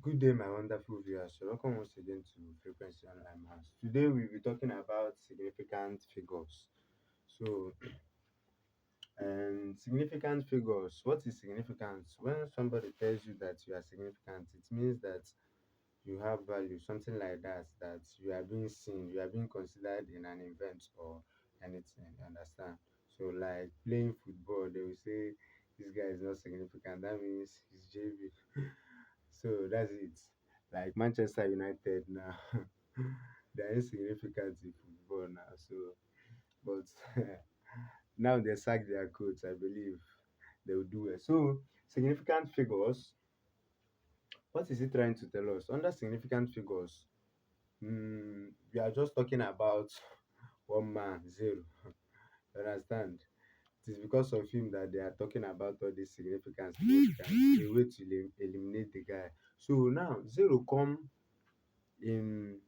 Good day, my wonderful viewers. So welcome once again to Frequency Online Mass. Today we'll be talking about significant figures. So, significant figures. What is significance? When somebody tells you that you are significant, it means that you have value, something like that. That you are being seen, you are being considered in an event or anything. You understand? So, like playing football, they will say this guy is not significant. That means he's JV. So that's it. Like Manchester United now, they're insignificant in football now. So, but now they sack their coach, I believe they will do it. So, significant figures. What is it trying to tell us? Under significant figures, we are just talking about one man, zero. You understand? It is because of him that they are talking about all this significance, a way to eliminate the guy. So now zero come in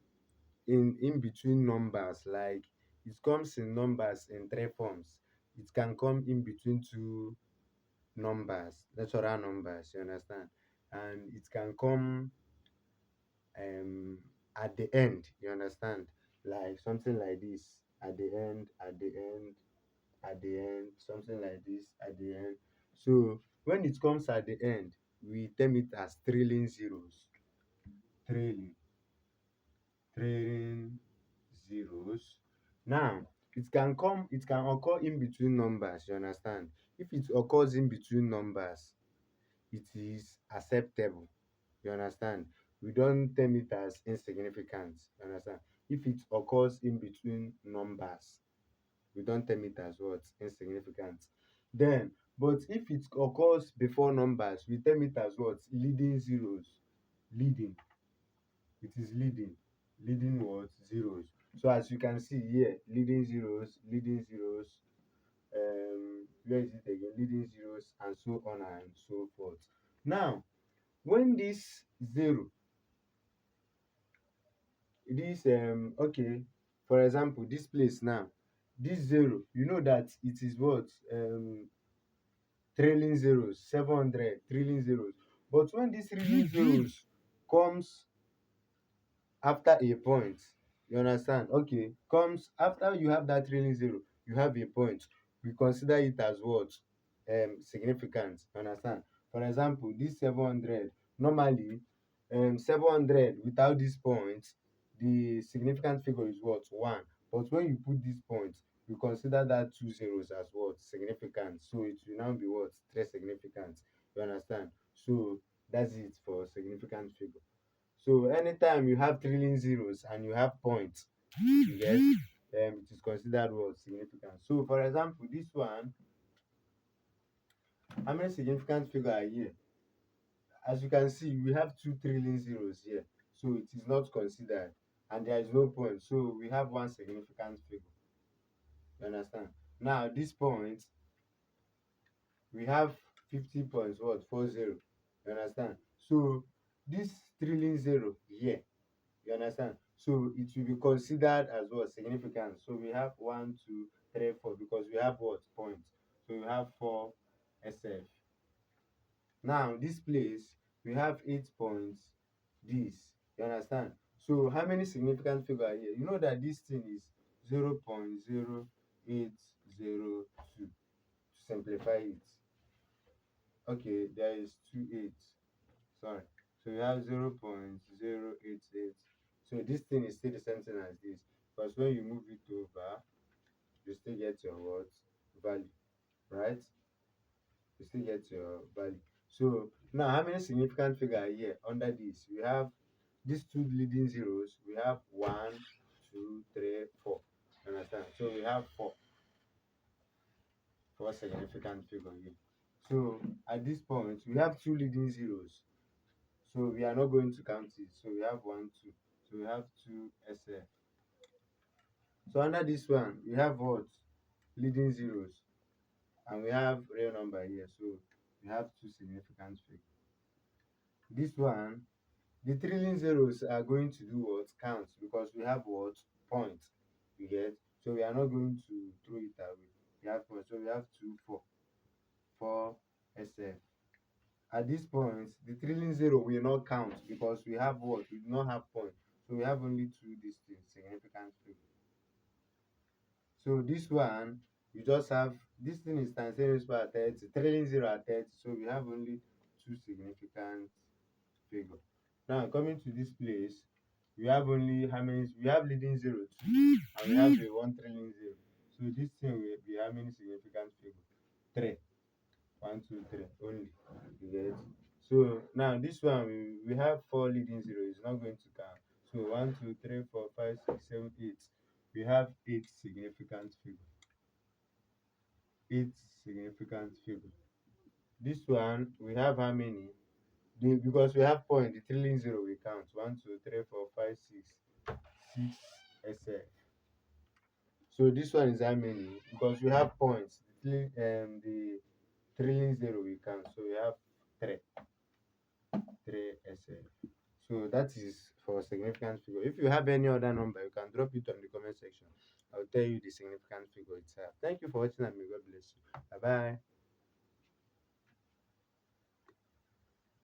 in between numbers, like it comes in numbers in three forms. It can come in between two numbers, natural numbers, you understand, and it can come um at the end, you understand, like something like this, at the end, at the end, at the end, something like this at the end. So when it comes at the end, we term it as trailing zeros. Trailing, trailing zeros. Now, it can occur in between numbers, you understand. If it occurs in between numbers, it is acceptable, you understand. We don't term it as insignificant, you understand. If it occurs in between numbers, we don't term it as what? Insignificant. Then, but if it occurs before numbers, we term it as what? Leading zeros. Leading, it is leading. Leading what? Zeros. So as you can see here, leading zeros, leading zeros, where is it again? Leading zeros, and so on and so forth. Now, when this zero, this okay, for example, this place now, this zero, you know that it is what? Trailing zeros, 700 trailing zeros. But when this trailing zeros comes after a point, you understand, okay, comes after you have that trailing zero, you have a point, we consider it as what? Significant, you understand. For example, this 700, normally 700 without this point, the significant figure is what? One. But when you put this point, we consider that two zeros as what? Significant. So it will now be what? Three significant, you understand. So that's it for significant figure. So anytime you have trailing zeros and you have points, you get, it is considered what? Significant. So for example, this one, how many significant figure are here? As you can see, we have two trailing zeros here, so it is not considered, and there is no point. So we have one significant figure. You understand? Now this point, we have 50 points, what? 40. You understand? So this trailing zero here, you understand? So it will be considered as what? Significant. So we have one, two, three, four, because we have what? Points. So we have four SF. Now this place, we have 8 points. This, you understand? So how many significant figure are here? You know that this thing is 0.0802. To simplify it, okay, there is two eight, sorry. So we have 0.088. So this thing is still the same thing as this, because when you move it over, you still get your what? Value, right? You still get your value. So now how many significant figure are here under this? We have these two leading zeros. We have one, two, three, four. Understand? So we have four significant figure here. So at this point, we have two leading zeros. So we are not going to count it. So we have one, two. So we have two SF. So under this one, we have what? Leading zeros. And we have real number here. So we have two significant figures. This one, the trailing zeros are going to do what? Count, because we have what? Point. You get? So we are not going to throw it away. We have point. So we have two, four. Four SF. At this point, the trailing zero will not count because we have what? We do not have point. So we have only two distinct significant figures. So this one, we just have this thing is times 10 raised to power 30, trailing zero at 30. So we have only two significant figure. Now coming to this place, we have only how many? We have leading zero two, and we have a one trailing zero. So this thing will be how many significant figure? Three. One, two, three only. You get? So now this one we have four leading zero. It's not going to count. So one, two, three, four, five, six, seven, eight. We have eight significant figure. Eight significant figure. This one we have how many? Because we have point, the trailing zero we count. One, two, three, four, five, six SF. So this one is how many? Because we have points. The trailing zero we count. So we have three. 3SF. So that is for significant figure. If you have any other number, you can drop it on the comment section. I'll tell you the significant figure itself. Thank you for watching and may God bless you. Bye bye.